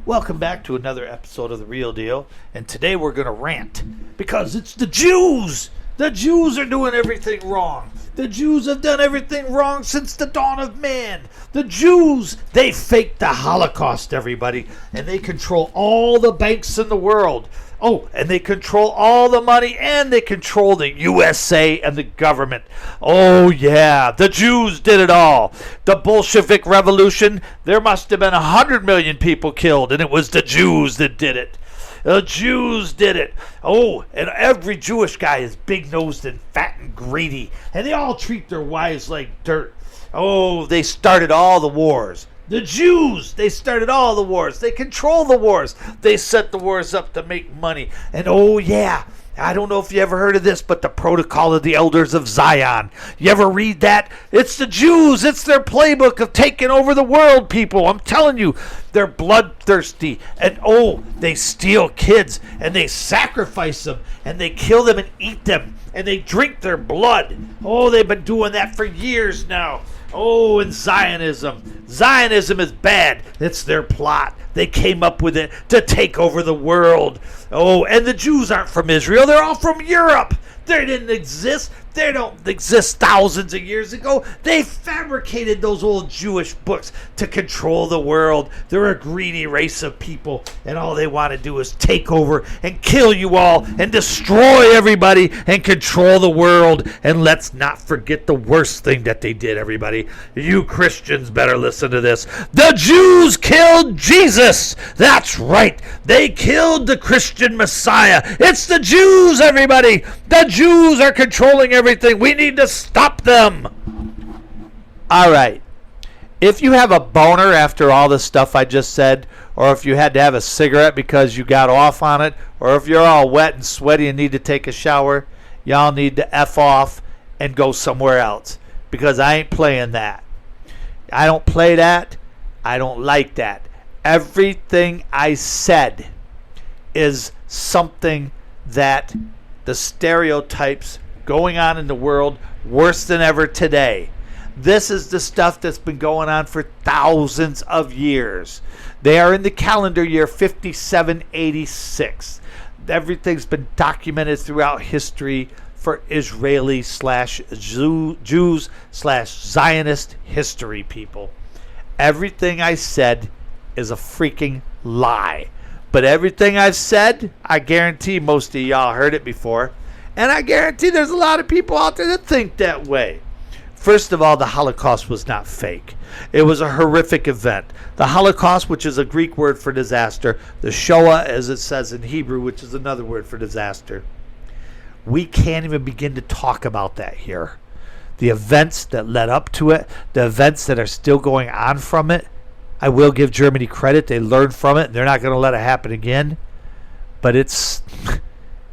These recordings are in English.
Welcome back to another episode of The Real Deal, and today we're going to rant because it's the Jews! The Jews are doing everything wrong. The Jews have done everything wrong since the dawn of man. The Jews, they faked the Holocaust, everybody, and they control all the banks in the world. Oh, and they control all the money, and they control the USA and the government. Oh, yeah, the Jews did it all. The Bolshevik Revolution, there must have been 100 million people killed, and it was the Jews that did it. The Jews did it. Oh, and every Jewish guy is big-nosed and fat and greedy, and they all treat their wives like dirt. Oh, they started all the wars. The Jews, they started all the wars. They control the wars. They set the wars up to make money. And oh yeah, I don't know if you ever heard of this, but the Protocol of the Elders of Zion. You ever read that? It's the Jews. It's their playbook of taking over the world, people. I'm telling you, they're bloodthirsty. And oh, they steal kids and they sacrifice them and they kill them and eat them and they drink their blood. Oh, they've been doing that for years now. Oh, and Zionism. Zionism is bad. It's their plot. They came up with it to take over the world. Oh, and the Jews aren't from Israel. They're all from Europe. They didn't exist. They don't exist thousands of years ago. They fabricated those old Jewish books to control the world. They're a greedy race of people, and all they want to do is take over and kill you all and destroy everybody and control the world. And let's not forget the worst thing that they did, everybody. You Christians better listen to this. The Jews killed Jesus. That's right. They killed the Christian Messiah. It's the Jews, everybody. The Jews are controlling everything. We need to stop them. All right. If you have a boner after all the stuff I just said, or if you had to have a cigarette because you got off on it, or if you're all wet and sweaty and need to take a shower, y'all need to F off and go somewhere else, because I ain't playing that. I don't play that. I don't like that. Everything I said is something that the stereotypes going on in the world worse than ever today. This is the stuff that's been going on for thousands of years. They are in the calendar year 5786. Everything's been documented throughout history for Israeli/Jews/Zionist history, people. Everything I said is a freaking lie. But everything I've said, I guarantee most of y'all heard it before. And I guarantee there's a lot of people out there that think that way. First of all, the Holocaust was not fake. It was a horrific event. The Holocaust, which is a Greek word for disaster, the Shoah, as it says in Hebrew, which is another word for disaster. We can't even begin to talk about that here. The events that led up to it, the events that are still going on from it, I will give Germany credit. They learned from it, and they're not going to let it happen again. But it's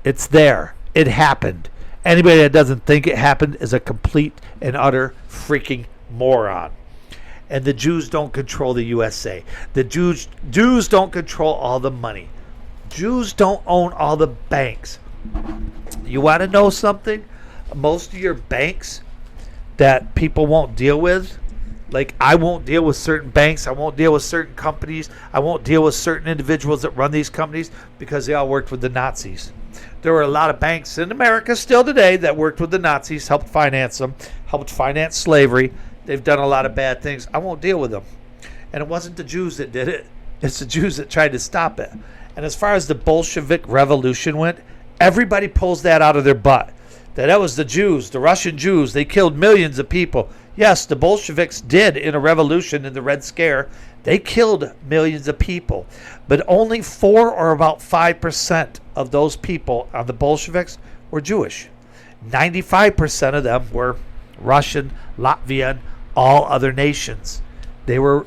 there. It happened. Anybody that doesn't think it happened is a complete and utter freaking moron. And the Jews don't control the USA. The Jews don't control all the money. Jews don't own all the banks. You want to know something? Most of your banks that people won't deal with, like I won't deal with certain banks, I won't deal with certain companies, I won't deal with certain individuals that run these companies because they all worked with the Nazis. There were a lot of banks in America still today that worked with the Nazis, helped finance them, helped finance slavery. They've done a lot of bad things. I won't deal with them. And it wasn't the Jews that did it. It's the Jews that tried to stop it. And as far as the Bolshevik Revolution went, everybody pulls that out of their butt. That was the Jews, the Russian Jews. They killed millions of people. Yes, the Bolsheviks did in a revolution in the Red Scare. They killed millions of people. But only 4 or about 5% of those people on the Bolsheviks were Jewish. 95% of them were Russian, Latvian, all other nations. They were,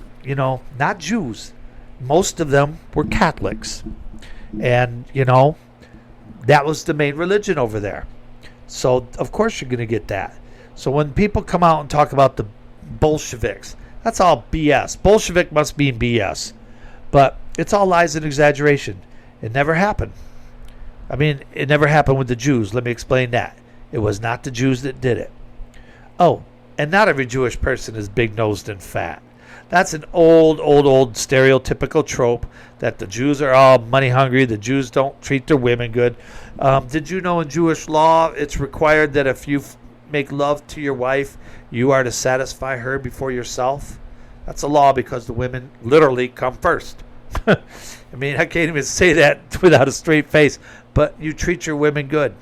not Jews. Most of them were Catholics. And, that was the main religion over there. So, of course, you're going to get that. So when people come out and talk about the Bolsheviks, that's all BS. Bolshevik must mean BS. But it's all lies and exaggeration. It never happened. I mean, it never happened with the Jews. Let me explain that. It was not the Jews that did it. Oh, and not every Jewish person is big-nosed and fat. That's an old stereotypical trope that the Jews are all money hungry. The Jews don't treat their women good. Did you know in Jewish law it's required that if you make love to your wife, you are to satisfy her before yourself? That's a law because the women literally come first. I mean, I can't even say that without a straight face, but you treat your women good.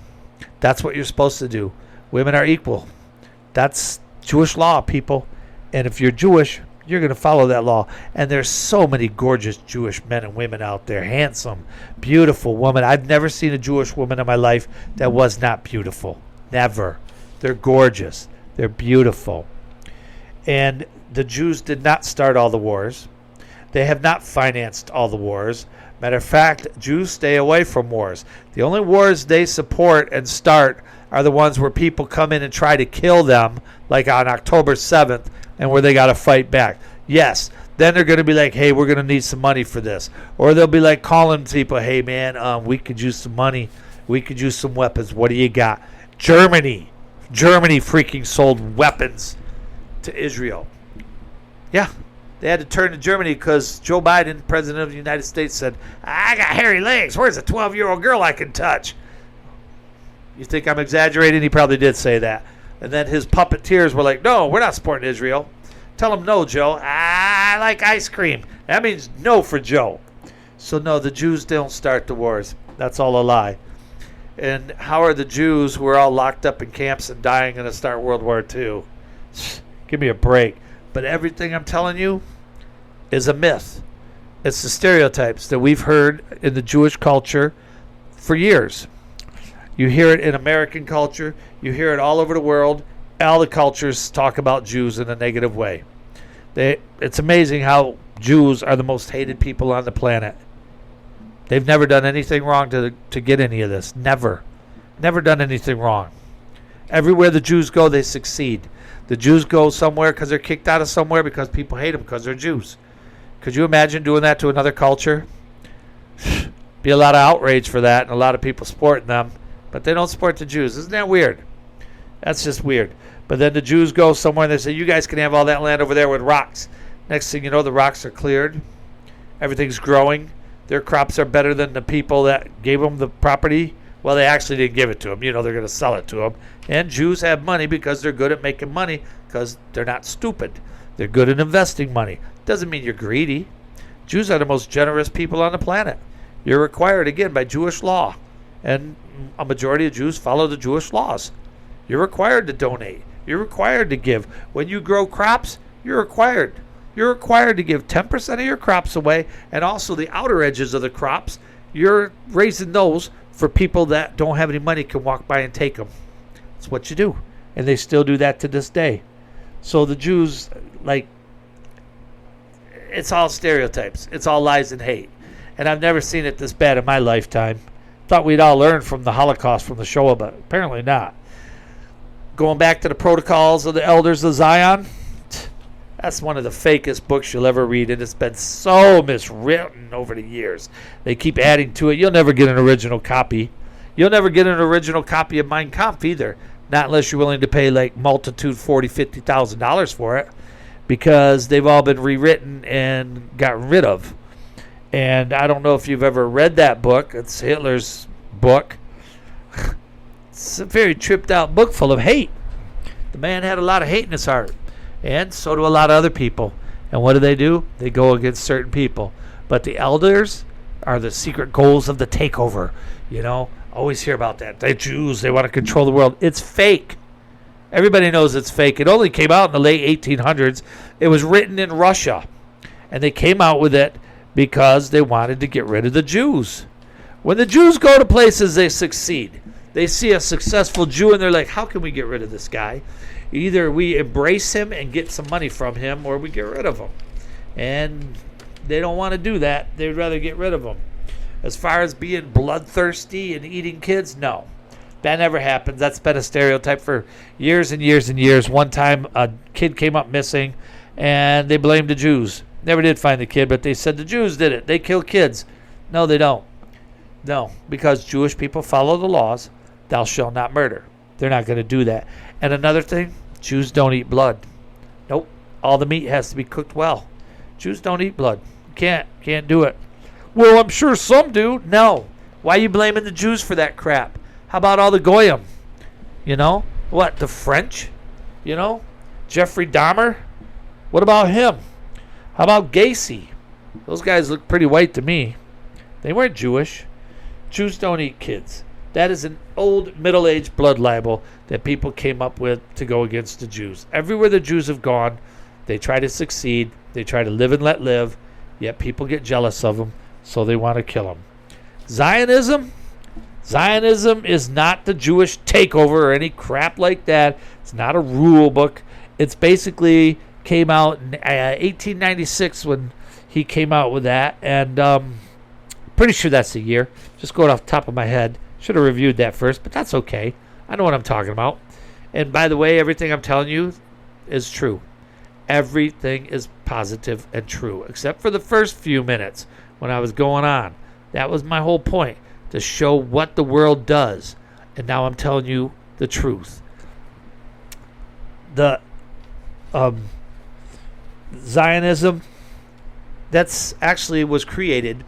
That's what you're supposed to do. Women are equal. That's Jewish law, people. And if you're Jewish, you're going to follow that law. And there's so many gorgeous Jewish men and women out there. Handsome, beautiful women. I've never seen a Jewish woman in my life that was not beautiful. Never. They're gorgeous. They're beautiful. And the Jews did not start all the wars. They have not financed all the wars. Matter of fact, Jews stay away from wars. The only wars they support and start are the ones where people come in and try to kill them, like on October 7th, and where they got to fight back. Yes, then they're going to be like, hey, we're going to need some money for this. Or they'll be like calling people, hey, man, we could use some money. We could use some weapons. What do you got? Germany freaking sold weapons to Israel. Yeah, they had to turn to Germany because Joe Biden, president of the United States, said, I got hairy legs. Where's a 12-year-old girl I can touch? You think I'm exaggerating? He probably did say that. And then his puppeteers were like, no, we're not supporting Israel. Tell him no, Joe. I like ice cream. That means no for Joe. So no, the Jews don't start the wars. That's all a lie. And how are the Jews who are all locked up in camps and dying going to start World War II? Give me a break. But everything I'm telling you is a myth. It's the stereotypes that we've heard in the Jewish culture for years. You hear it in American culture. You hear it all over the world. All the cultures talk about Jews in a negative way. It's amazing how Jews are the most hated people on the planet. They've never done anything wrong to get any of this. Never. Never done anything wrong. Everywhere the Jews go, they succeed. The Jews go somewhere because they're kicked out of somewhere because people hate them because they're Jews. Could you imagine doing that to another culture? Be a lot of outrage for that and a lot of people supporting them. But they don't support the Jews. Isn't that weird? That's just weird. But then the Jews go somewhere and they say, you guys can have all that land over there with rocks. Next thing you know, the rocks are cleared. Everything's growing. Their crops are better than the people that gave them the property. Well, they actually didn't give it to them. You know, they're going to sell it to them. And Jews have money because they're good at making money because they're not stupid. They're good at investing money. Doesn't mean you're greedy. Jews are the most generous people on the planet. You're required, again, by Jewish law. And a majority of Jews follow the Jewish laws. You're required to donate. You're required to give. When you grow crops, you're required. You're required to give 10% of your crops away, and also the outer edges of the crops, you're raising those for people that don't have any money can walk by and take them. That's what you do. And they still do that to this day. So the Jews, it's all stereotypes. It's all lies and hate. And I've never seen it this bad in my lifetime. Thought we'd all learn from the Holocaust, from the Shoah, but apparently not. Going back to the Protocols of the Elders of Zion, that's one of the fakest books you'll ever read, and it's been so miswritten over the years. They keep adding to it. You'll never get an original copy. You'll never get an original copy of Mein Kampf either, not unless you're willing to pay multitude $40,000, $50,000 for it, because they've all been rewritten and gotten rid of. And I don't know if you've ever read that book. It's Hitler's book. It's a very tripped out book full of hate. The man had a lot of hate in his heart. And so do a lot of other people. And what do? They go against certain people. But the elders are the secret goals of the takeover. You know, always hear about that. The Jews, they want to control the world. It's fake. Everybody knows it's fake. It only came out in the late 1800s. It was written in Russia. And they came out with it because they wanted to get rid of the Jews. When the Jews go to places, they succeed. They see a successful Jew and they're like, how can we get rid of this guy? Either we embrace him and get some money from him, or we get rid of him. And they don't want to do that. They'd rather get rid of him. As far as being bloodthirsty and eating kids, no. That never happens. That's been a stereotype for years and years and years. One time a kid came up missing and they blamed the Jews. Never did find the kid, but they said the Jews did it. They kill kids. No, they don't. No, because Jewish people follow the laws. Thou shalt not murder. They're not going to do that. And another thing, Jews don't eat blood. Nope. All the meat has to be cooked well. Jews don't eat blood. Can't do it. Well, I'm sure some do. No. Why are you blaming the Jews for that crap? How about all the Goyim? You know? What, the French? You know? Jeffrey Dahmer? What about him? How about Gacy? Those guys look pretty white to me. They weren't Jewish. Jews don't eat kids. That is an old middle-aged blood libel that people came up with to go against the Jews. Everywhere the Jews have gone, they try to succeed. They try to live and let live, yet people get jealous of them, so they want to kill them. Zionism is not the Jewish takeover or any crap like that. It's not a rule book. It's basically came out in 1896 when he came out with that, and pretty sure that's the year. Just going off the top of my head. Should have reviewed that first, but that's okay. I know what I'm talking about. And by the way, everything I'm telling you is true. Everything is positive and true, except for the first few minutes when I was going on. That was my whole point, to show what the world does. And now I'm telling you the truth. The Zionism, that's actually was created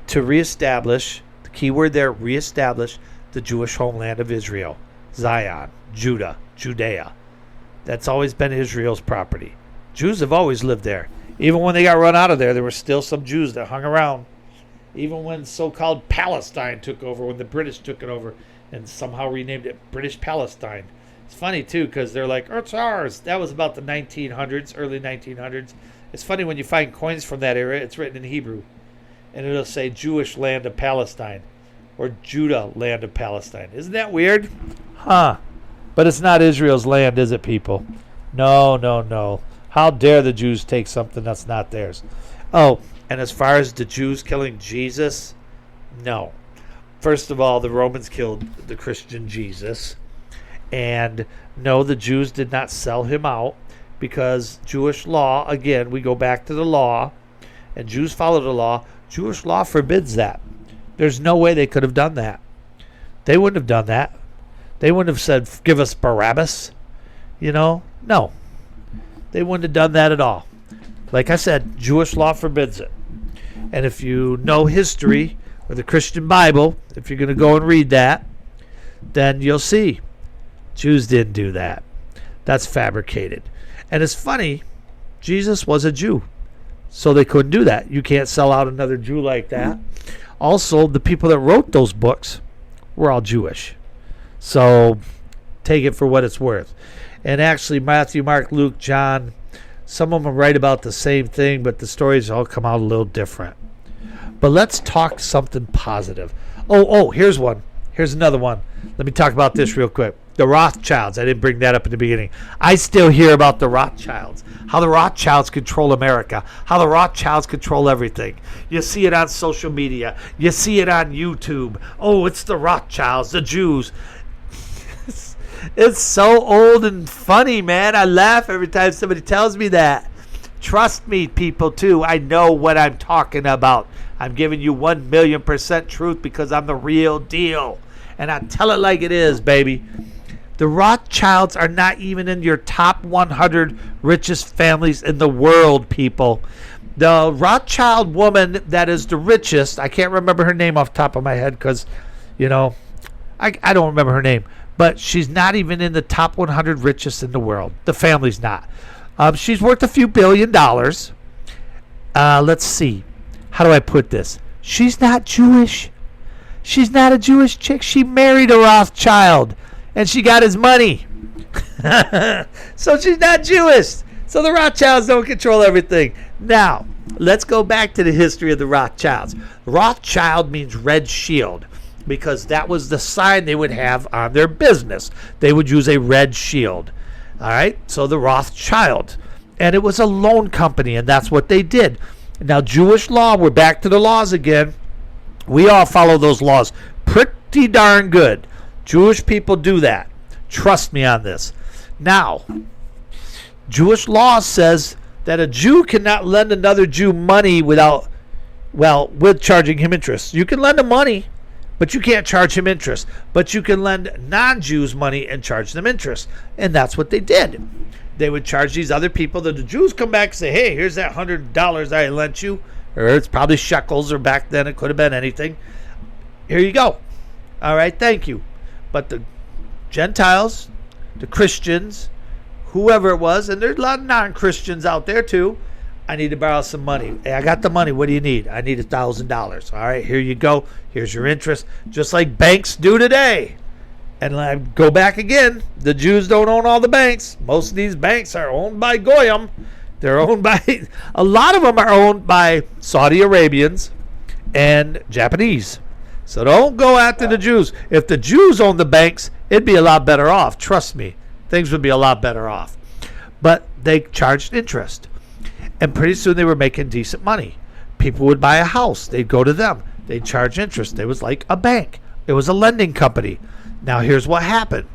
to reestablish, the key word there, reestablish the Jewish homeland of Israel. Zion, Judah, Judea. That's always been Israel's property. Jews have always lived there. Even when they got run out of there were still some Jews that hung around. Even when so-called Palestine took over, when the British took it over and somehow renamed it British Palestine. It's funny, too, because they're like, it's ours. That was about the 1900s, early 1900s. It's funny when you find coins from that era, it's written in Hebrew. And it'll say Jewish land of Palestine or Judah land of Palestine. Isn't that weird? Huh. But it's not Israel's land, is it, people? No. How dare the Jews take something that's not theirs? Oh, and as far as the Jews killing Jesus, no. First of all, the Romans killed the Christian Jesus. And no, the Jews did not sell him out because Jewish law, again, we go back to the law, and Jews follow the law. Jewish law forbids that. There's no way they could have done that. They wouldn't have done that. They wouldn't have said, give us Barabbas. You know? No. They wouldn't have done that at all. Like I said, Jewish law forbids it. And if you know history or the Christian Bible, if you're going to go and read that, then you'll see Jews didn't do that. That's fabricated. And it's funny, Jesus was a Jew, so they couldn't do that. You can't sell out another Jew like that. Also, the people that wrote those books were all Jewish. So take it for what it's worth. And actually, Matthew, Mark, Luke, John, some of them write about the same thing, but the stories all come out a little different. But let's talk something positive. Oh, here's one. Here's another one. Let me talk about this real quick. The Rothschilds. I didn't bring that up in the beginning. I still hear about the Rothschilds. How the Rothschilds control America. How the Rothschilds control everything. You see it on social media. You see it on YouTube. Oh, it's the Rothschilds, the Jews. It's so old and funny, man. I laugh every time somebody tells me that. Trust me, people, too. I know what I'm talking about. I'm giving you 1,000,000% truth because I'm the real deal. And I tell it like it is, baby. The Rothschilds are not even in your top 100 richest families in the world, people. The Rothschild woman that is the richest, I can't remember her name off the top of my head because, I don't remember her name. But she's not even in the top 100 richest in the world. The family's not. She's worth a few $1 billion. Let's see. How do I put this? She's not Jewish. She's not a Jewish chick. She married a Rothschild. And she got his money. So she's not Jewish. So the Rothschilds don't control everything. Now, let's go back to the history of the Rothschilds. Rothschild means red shield, because that was the sign they would have on their business. They would use a red shield. All right? So the Rothschild. And it was a loan company, and that's what they did. Now, Jewish law, we're back to the laws again. We all follow those laws pretty darn good. Jewish people do that. Trust me on this. Now, Jewish law says that a Jew cannot lend another Jew money with charging him interest. You can lend him money, but you can't charge him interest. But you can lend non-Jews money and charge them interest. And that's what they did. they would charge these other people. The Jews come back and say, hey, here's that $100 I lent you. Or it's probably shekels, or back then it could have been anything. Here you go. All right, thank you. But the Gentiles, the Christians, whoever it was, and there's a lot of non-Christians out there too. I need to borrow some money. Hey, I got the money. What do you need? I need $1,000. All right, here you go. Here's your interest. Just like banks do today. And I go back again. The Jews don't own all the banks. Most of these banks are owned by Goyim. They're owned by, a lot of them are owned by Saudi Arabians and Japanese. So don't go after the Jews. If the Jews owned the banks, it'd be a lot better off. Trust me. Things would be a lot better off. But they charged interest. And pretty soon they were making decent money. People would buy a house. They'd go to them. They'd charge interest. It was like a bank. It was a lending company. Now here's what happened.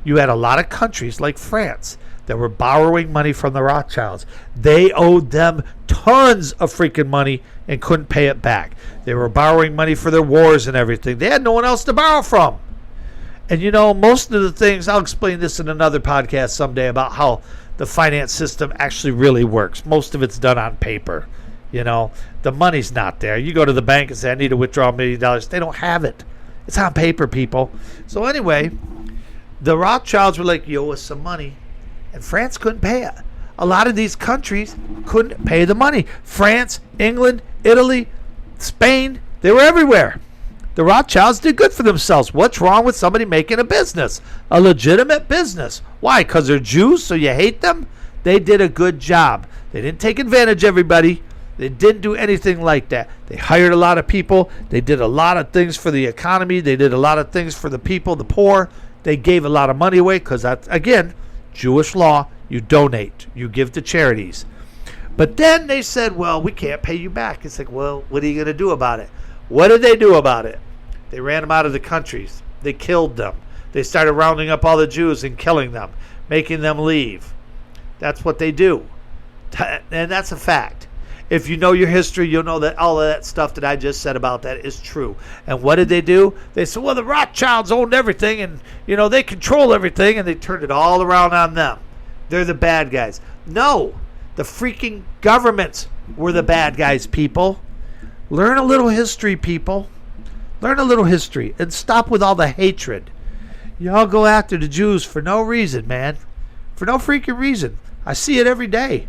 You had a lot of countries like France that were borrowing money from the Rothschilds. They owed them tons of freaking money and couldn't pay it back. They were borrowing money for their wars and everything. They had no one else to borrow from. And you know, most of the things, I'll explain this in another podcast someday about how the finance system actually really works. Most of it's done on paper. You know, the money's not there. You go to the bank and say, I need to withdraw $1 million. They don't have it. It's on paper, people. So anyway, the Rothschilds were like, you owe us some money. And France couldn't pay it. A lot of these countries couldn't pay the money. France, England, Italy, Spain, they were everywhere. The Rothschilds did good for themselves. What's wrong with somebody making a business? A legitimate business. Why? Because they're Jews, so you hate them? They did a good job. They didn't take advantage of everybody. They didn't do anything like that. They hired a lot of people. They did a lot of things for the economy. They did a lot of things for the people, the poor. They gave a lot of money away because, again, Jewish law, you donate. You give to charities. But then they said, well, we can't pay you back. It's like, well, what are you going to do about it? What did they do about it? They ran them out of the countries. They killed them. They started rounding up all the Jews and killing them, making them leave. That's what they do. And that's a fact. If you know your history, you'll know that all of that stuff that I just said about that is true. And what did they do? They said, well, the Rothschilds owned everything, and, you know, they control everything, and they turned it all around on them. They're the bad guys. No, the freaking governments were the bad guys, people. Learn a little history, people. Learn a little history and stop with all the hatred. Y'all go after the Jews for no reason, man. For no freaking reason. I see it every day.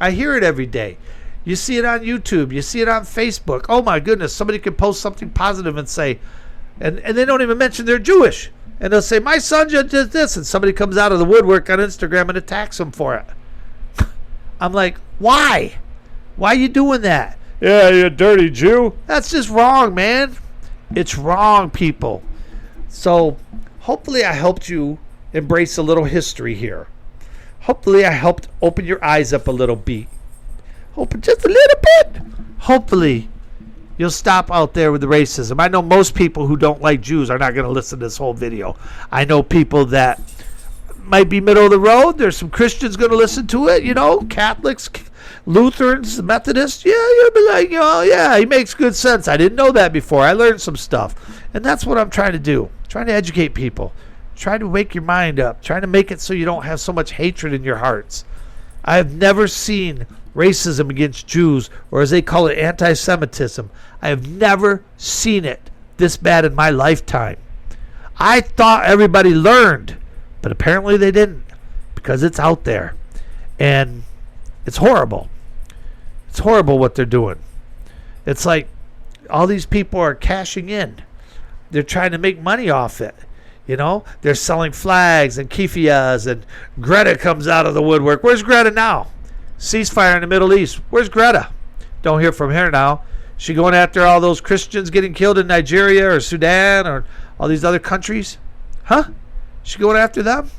I hear it every day. You see it on YouTube. You see it on Facebook. Oh, my goodness. Somebody can post something positive and say, and they don't even mention they're Jewish. And they'll say, my son just did this. And somebody comes out of the woodwork on Instagram and attacks them for it. I'm like, why? Why are you doing that? Yeah, you dirty Jew. That's just wrong, man. It's wrong, people. So hopefully I helped you embrace a little history here. Hopefully I helped open your eyes up a little bit. Open just a little bit. Hopefully you'll stop out there with the racism. I know most people who don't like Jews are not going to listen to this whole video. I know people that might be middle of the road. There's some Christians going to listen to it, you know, Catholics, Lutherans, Methodists. Yeah, you'll be like, oh, yeah, he makes good sense. I didn't know that before. I learned some stuff. And that's what I'm trying to do. Trying to educate people. Trying to wake your mind up. Trying to make it so you don't have so much hatred in your hearts. I have never seen racism against Jews, or as they call it, anti-Semitism. I have never seen it this bad in my lifetime. I thought everybody learned, but apparently they didn't, because it's out there. And it's horrible. It's horrible what they're doing. It's like all these people are cashing in. They're trying to make money off it. You know, they're selling flags and keffiyehs, and Greta comes out of the woodwork. Where's Greta now? Ceasefire in the Middle East. Where's Greta? Don't hear from her now. She going after all those Christians getting killed in Nigeria or Sudan or all these other countries? Huh? She going after them?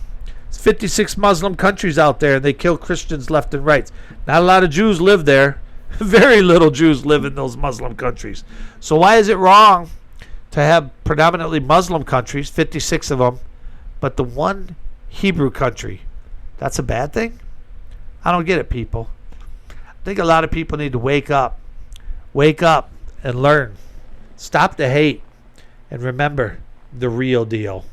It's 56 Muslim countries out there, and they kill Christians left and right. Not a lot of Jews live there. Very little Jews live in those Muslim countries. So why is it wrong to have predominantly Muslim countries, 56 of them, but the one Hebrew country, that's a bad thing? I don't get it, people. I think a lot of people need to wake up. Wake up and learn. Stop the hate. And remember the real deal.